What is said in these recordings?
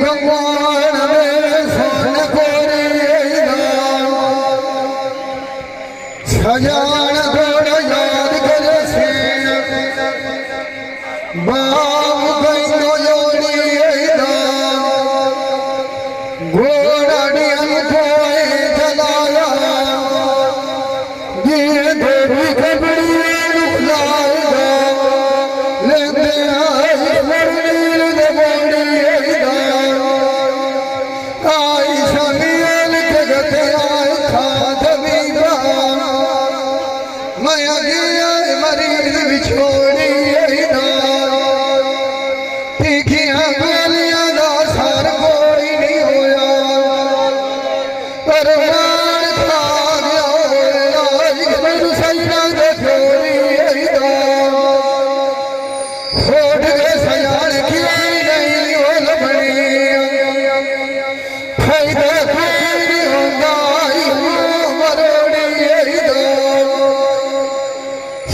भगवान में सोन सजान घोड़ा याद करे सीन बाप गंगो जोड़ी घोड़ा डियन कोई चलाया ये देवी खबड़ी लाएगा लेते आई मरनील दबोड़ी आई समील के गते आए था दबीबा मैं गया मरीज बिछोड़ी तीखियां गोलियां दा सार कोई नहीं होया पर मार खा गया आज मेरू सैया दे छोड़ी होड़ गए सयान की नहीं हो लबड़ी फायदा कोई होगा मरोड़ी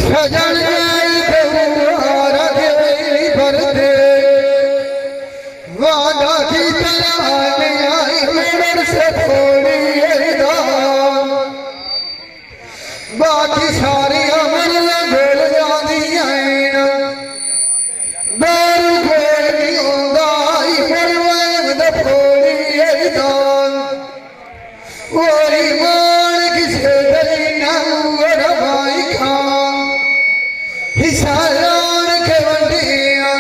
सजन तुम्हारा के भरते वादा की तरह आई मेरे से थोड़ी बाकी सारी अमर गोल जाती दारू गोल नहीं होगा वही मान किसे दली न भाई खान हिसारान के वंडिया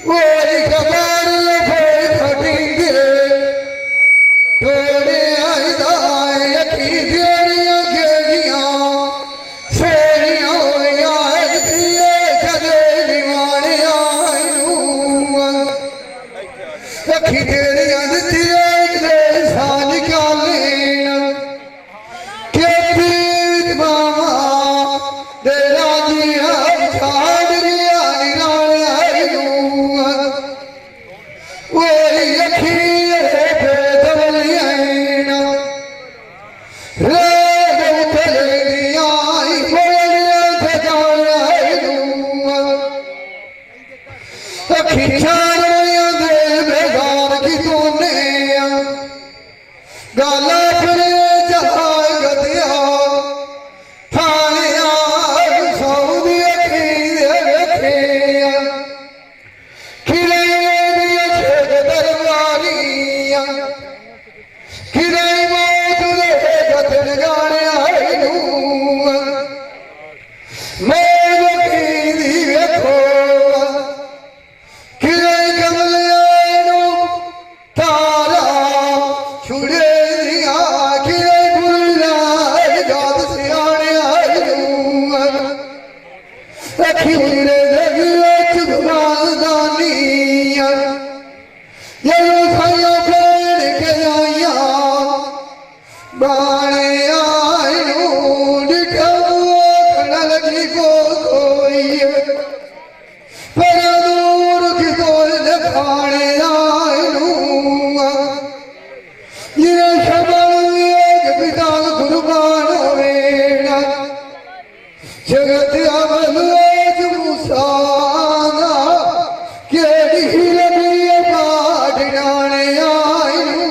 वही कबार फोड़ फटेंगे तोड़े आई दाए यकी देरिया गेलिया सोनिया होया दिए कदे दीवाने आयू यकी देरिया दिए कदे सान कालेना के पीत मामा तेरा जिया छाड़ गया निराया वही यकी बेदवलिया रे उतले दिया बोलिया सजाया खिंचाया दे बेगार की तूने गाला फिर जहां गतिया थाने सऊदी खिले खिले दरबारिया खिले मौजूद गतन गाने मैं देखो खिले कमलिया तारा छुड़े दिया खिले भूला गाद सियाने रखी हुई रे दानिया ये खाया पेड़ के आया बाणे आयू दिखा लगी को कोई पर दूर की कोई खाने आयू ये शबल एक पिता कुर्बान होवेना जगत अमल मुसाना केड़ी लगी बाट डाने आयू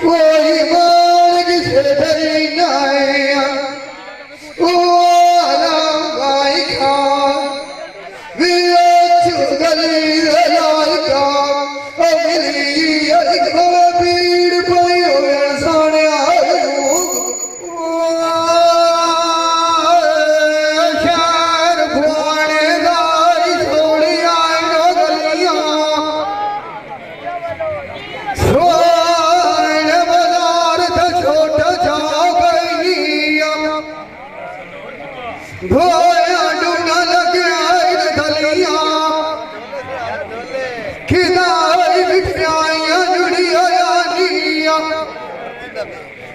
वही मान किसे डरी नाया ओ आराम भाई खान गली लाल का मिली भीड़ पई हो साने शहर भुआने दाई थोड़ी आए गलियां सोने बाजार था छोटा जा गलियां भोया डूना लग आई गलियां खिदाई बिठाइयां जुड़ी आया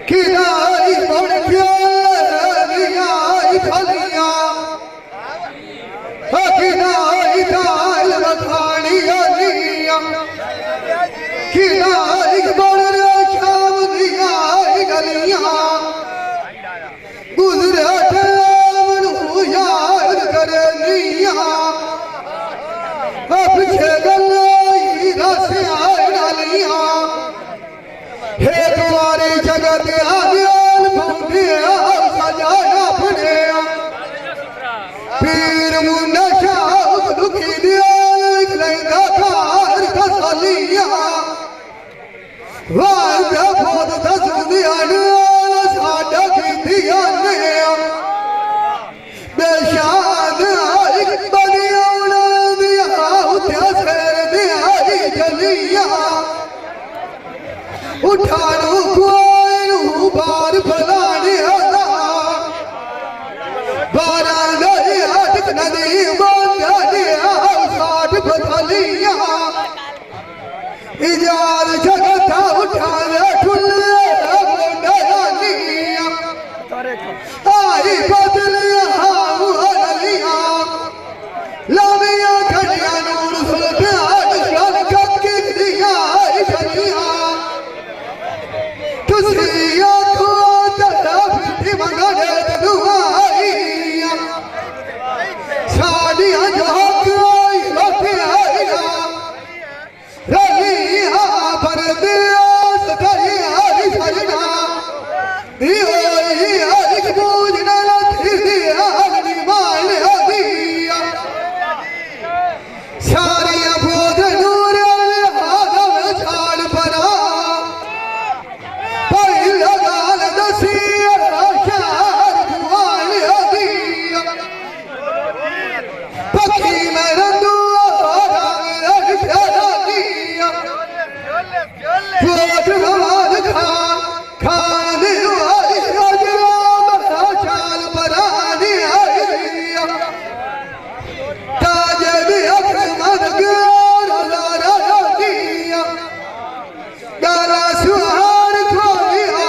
खिदाई बड़ प्यारिया खलियां खिदाई दाल बखानी आलियां खिदाई बड़ शाम दिया गलियां गुजरे टाइम याद करे निया पीछे गल यार जगता उठावे ठुल्ले गोंडयानिया आई बदलिया हाऊ हलिया लामिया खड़िया नूर सुल्तान शान कक्की दिया इजलिया तुसी आखो तड़ा फिटी मंगने दुआइया साडिया जो कोई लोटे आइया रलिया पर दिया सकरिया सजना दियो एक बूझ न लथी दिया अग्नि माल दिया सारिया बोध नूर आदम छाड़ परा पहिला गाल दसिया शार दुआल दिया पक्षी में रंदू रंग प्यारा दिया जोत भवान खान खान दिवाई राजराम चाल परानी आई दिया ताज दिया मन ग्यार लारा दिया गाला सुहार खोलिया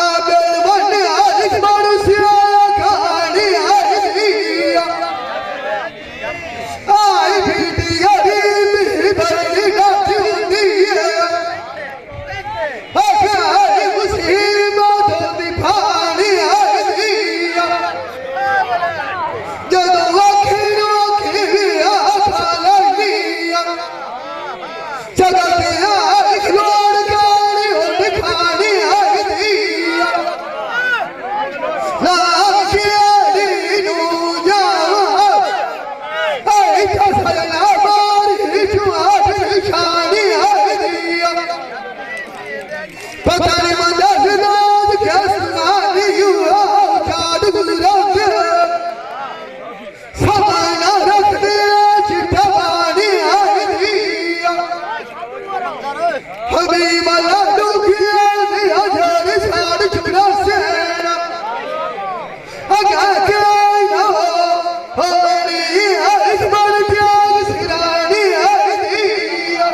आबेल बन आज मनुष्य कहानी आई दिया आई भीटिया दी बड़ी गाती दिया अकाई मुसीबत दी फानी आई दिया जदों अखियों खिया खाला दिया जगत आई खलोड़ गानी उठ खानी आई दिया लाखिया दी नू जावा आई कसलना मारी जुआट निशानी आई दिया पता नहीं मंदस नाद क्या सुनानी हुआ चाँद गुजराते समाना रख दिया चिट्ठा पानी आई दिया हबीब अल्लाह दुखिया दिया झड़ साड़ चुरा सेना अगा के ना हो री इस बार त्याग सिरानी आई दिया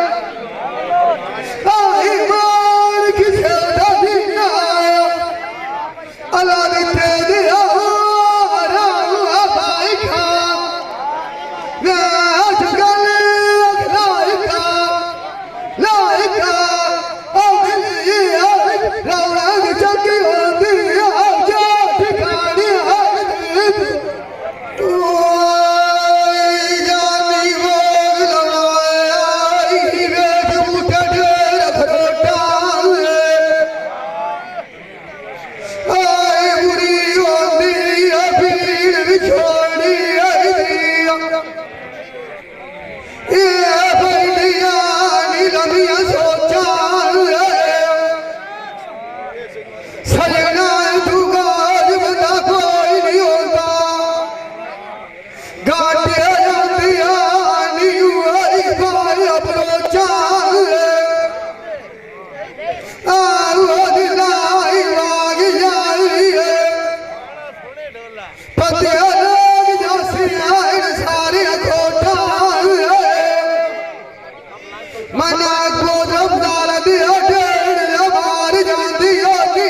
आई मार किसे दबी ना अल्लाह ने दे दिया राहु अबाई खा ना जगल लाइका लाइका ओ मिलिया रौनक चकी होती आ जा ठिकानी आई ओए जानी वो लड़ाई वेद मुठड़ रखोटा आए बुरी होती भीड़ बिछोड़ी आई दिया ये बैठिया नीलमिया सोचा सजना तू गाज बता कोई नहीं होता गाटिया जातिया नहीं हुआ कोई अप्रोचा आओ दिलाई वाग जाई पतिया लोग जासी आए सारे खोटा मना को जब डाल दिया ढेर मार जाती होती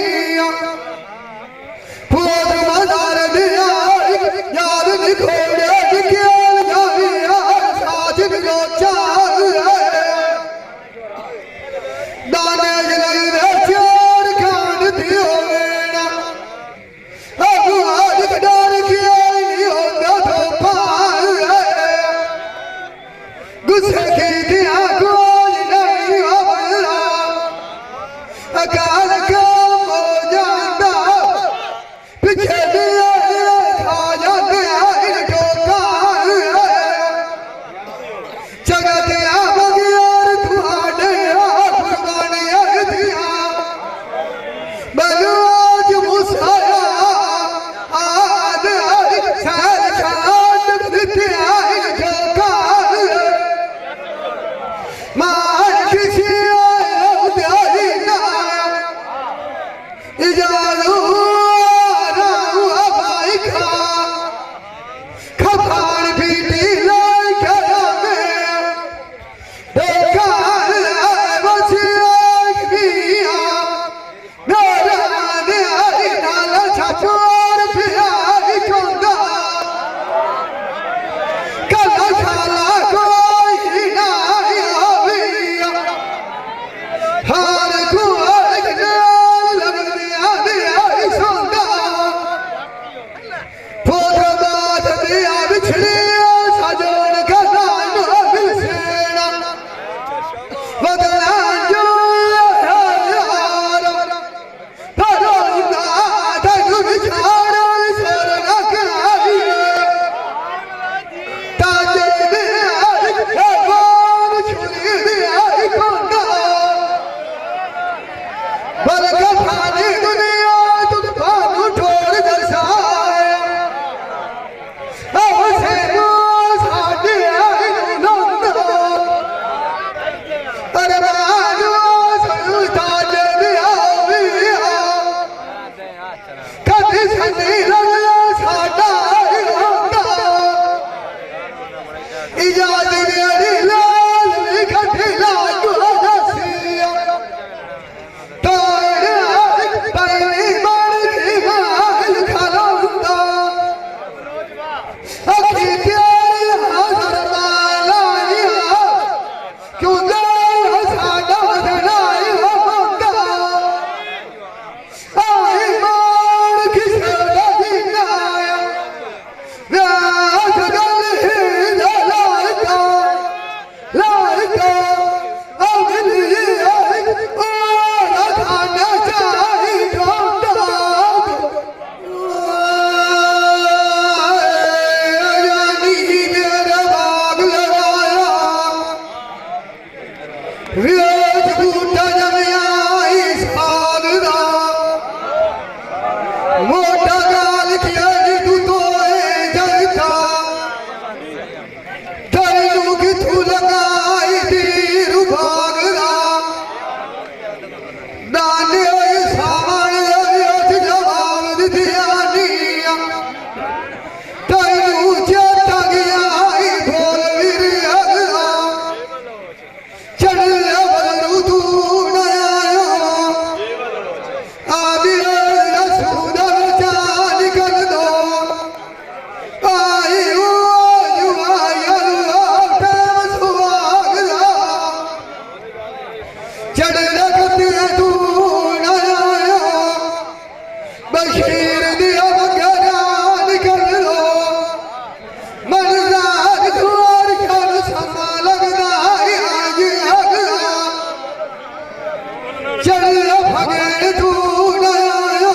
कदी सनी लगला साडा इजाद मेरी लाल इकट्ठी लागू दसिया तारे पहली बार की माल खलौंदा अखी तेरी हज़र मालाइया क्यों गया साडा धनाई होंदा आई मार किसे लगिनाया व्यास गल ही लाइका अगली आई और खाना चाही ढोंदा यानी मेरा बाग लगाया वेज बूटा जमियाई सागदा मोटा गाल किया तू तो जनता तैनू किथू लगाई तीर भागदा दाने सावन जवाब दिया निया तैनू चेता गया बोल वीर अगला चढ़ बरू तू न आयो आदि रसूदर चाल कर दो आई वो जुआयल प्रेम सुहागला चढ़ लगते तू न आयो बशीर दिया बगरान कर लो मनराज द्वार कर समा लगदा आज अगला चल भगे तू न आयो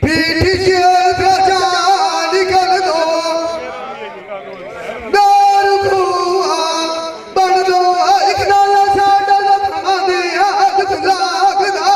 पीठ से बचान कर दो दार खुआ बन दो एक नाल साडा लखा दे आग लागदा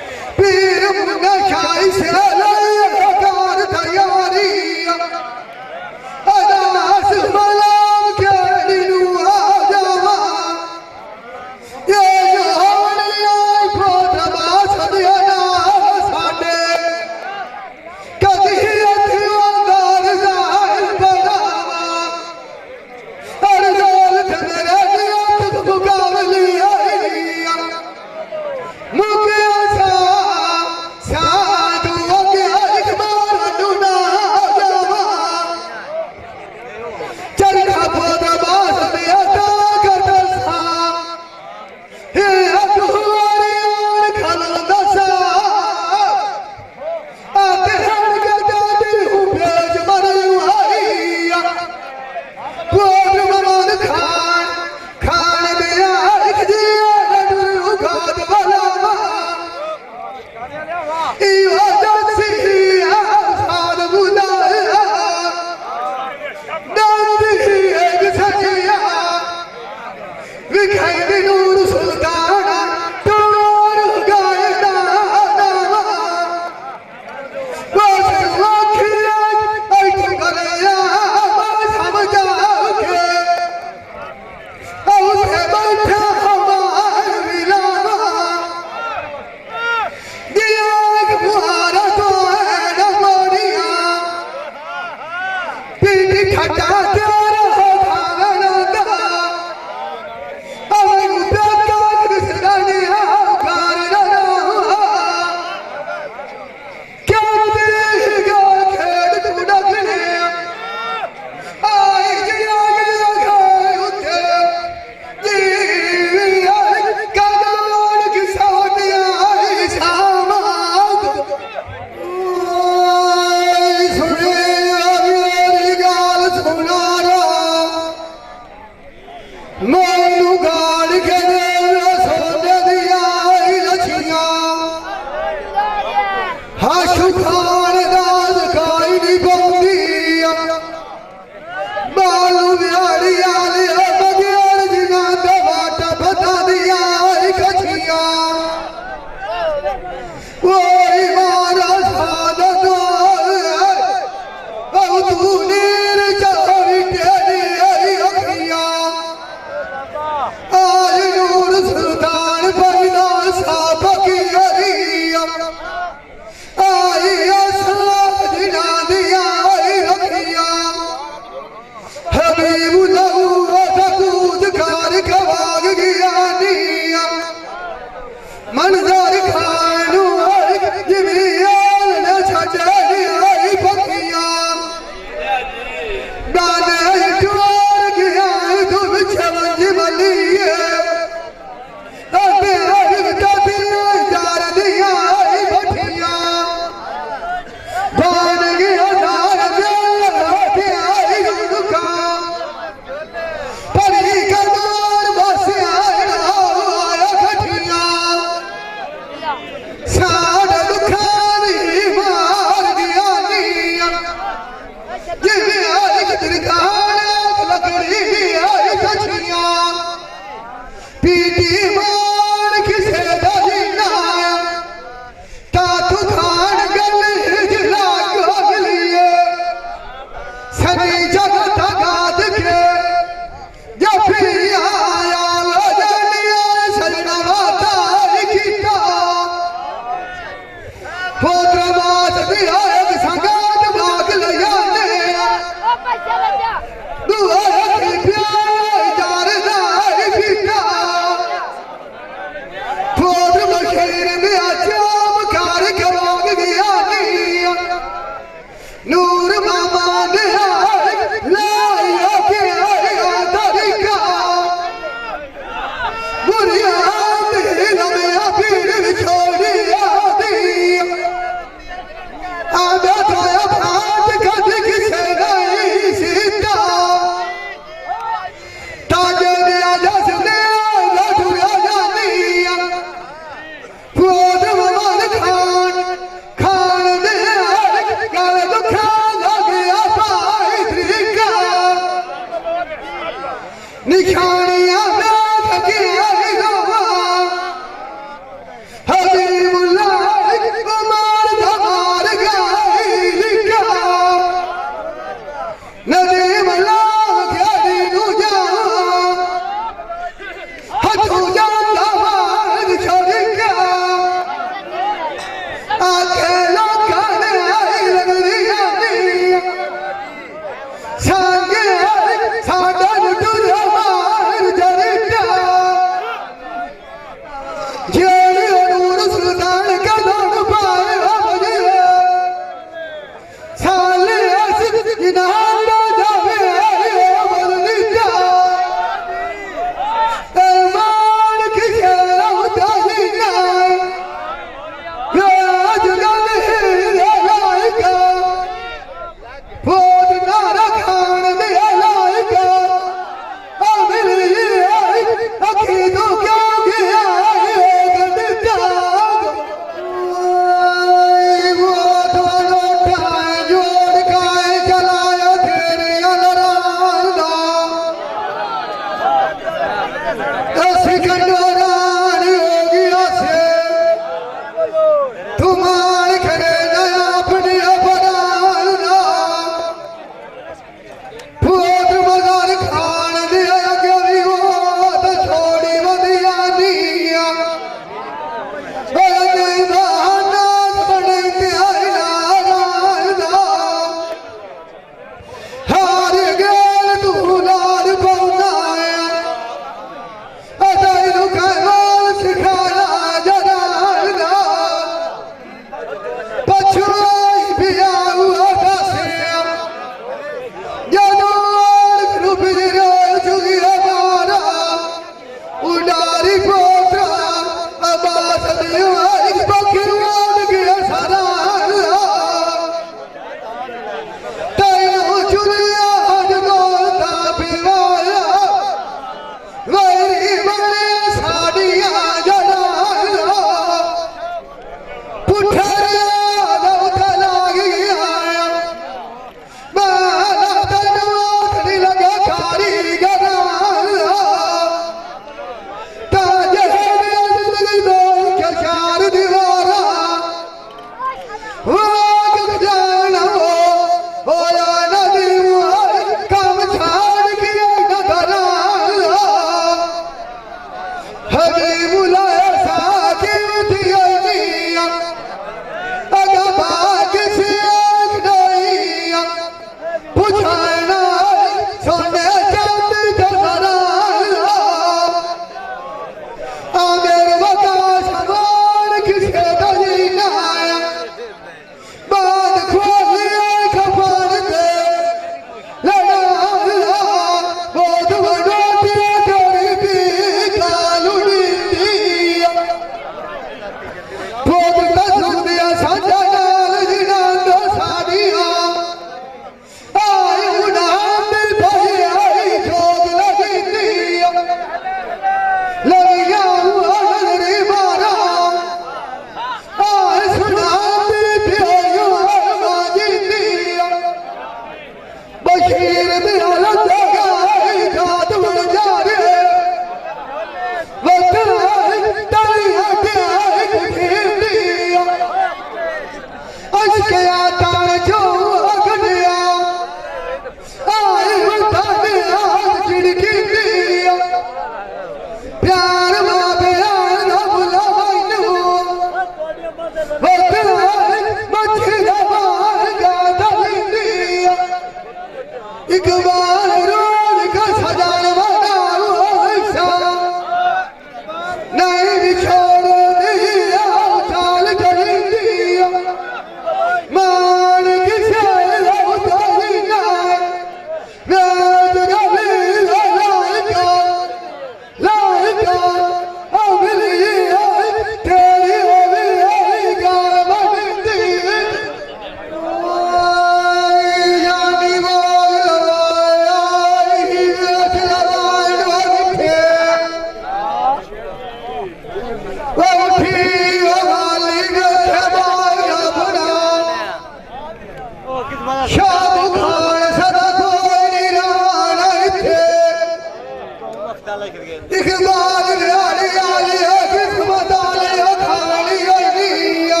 इकबाल व्याली आली किस्मत आली खाली आलिया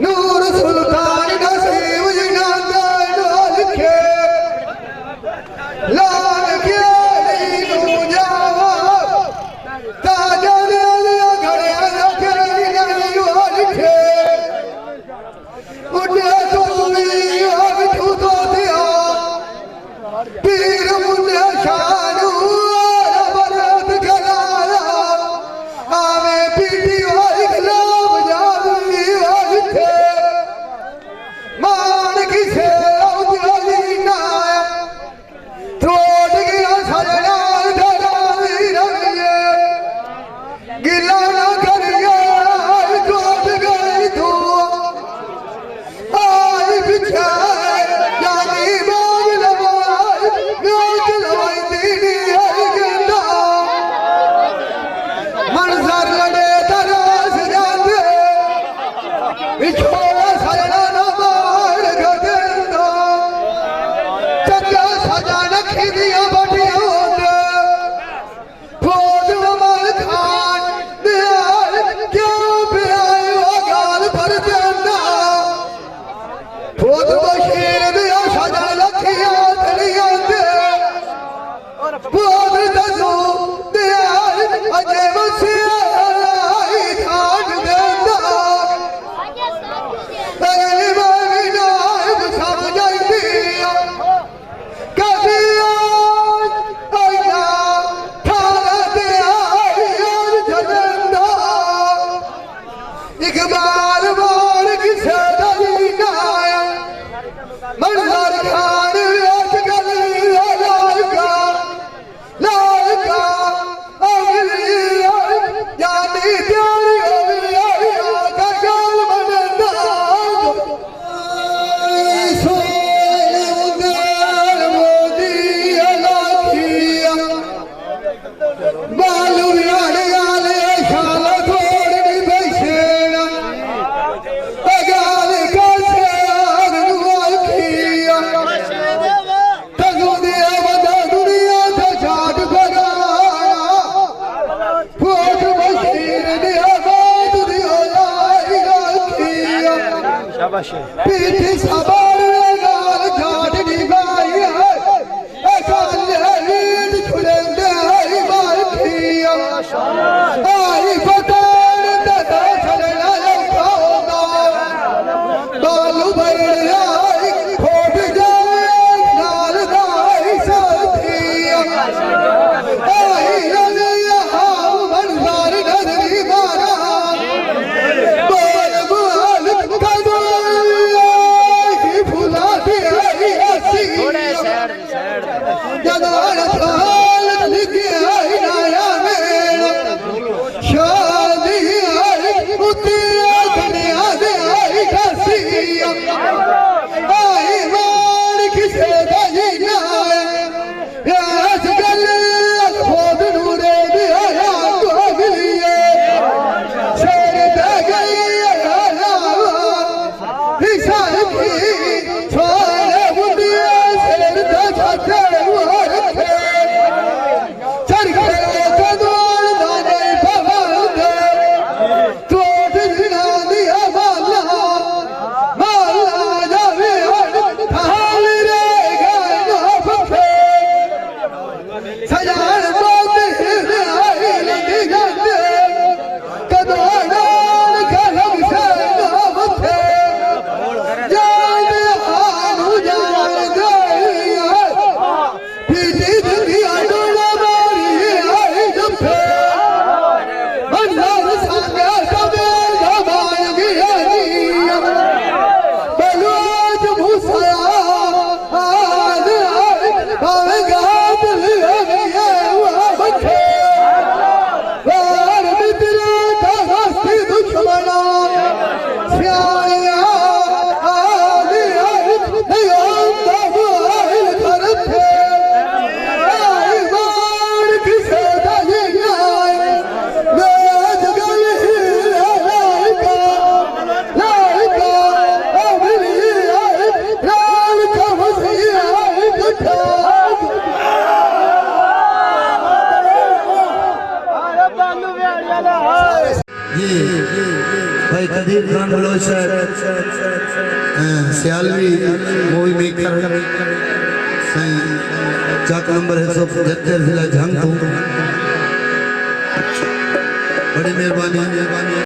नूर सुल्तान नसीब जिनादा लिखे लाल के अली नू जावा ताजा लिया घड़े रखे लिखे उड़े तो भी तू तो दिया पीर मुझे शानू बरत गलाया आवे पीटी वाली गुलाब जादुई वाली थे मान किसे उजली ना थोड़ गया सजना धरावी रंगिए गिला ना करिए टूट गई तू आई बिछा जानी बाग लवाई नोट लवाई दीनी है गिंदा मंजर लड़े तरास जाते बिछोड़ा सजना ना बाहर गदेंदा चक्का सजा नखी दिया बटिया होते फौज ममल खान निहाल क्यों बिहाई वो गाल पर देंदा फौज बशीर दिया सजा लखिया तलिया दे फौज दसू निहाल अजय मसीहा आई खान देंदा अगली बारी नायब सब जाइदिया कभी आईना थारा दे आई जगंदा इकबाल बाल किसे दली ना मंजर खान अजकल लायका लायका अगली यानी प्यारी अगली आका गाल बनंदा सोल गाल मोदी अलाखिया बालू यार याले शाला थोड़ी बैसेना अगाल कैसे आगनुआ खिया तगु दिया बदा दुनिया था जाग बगाना फौज बशीर दिया बात दिया लाई रखिया शाबाश पीठी सवार गाल घाट निभाई है ऐसा लीड छुड़ेंदे आई मार खिया आई पतान दादा चलना लौटा बालू बैठ आई खोट जाए लाल दाई साथिया आई रलिया हाव मंजर नजरी मारा बोल बोल कदम जी भाई कदीर खान बलोच सियालवी मूवी मेकर सही चाक नंबर 175 जिला जंग बड़ी मेहरबानी।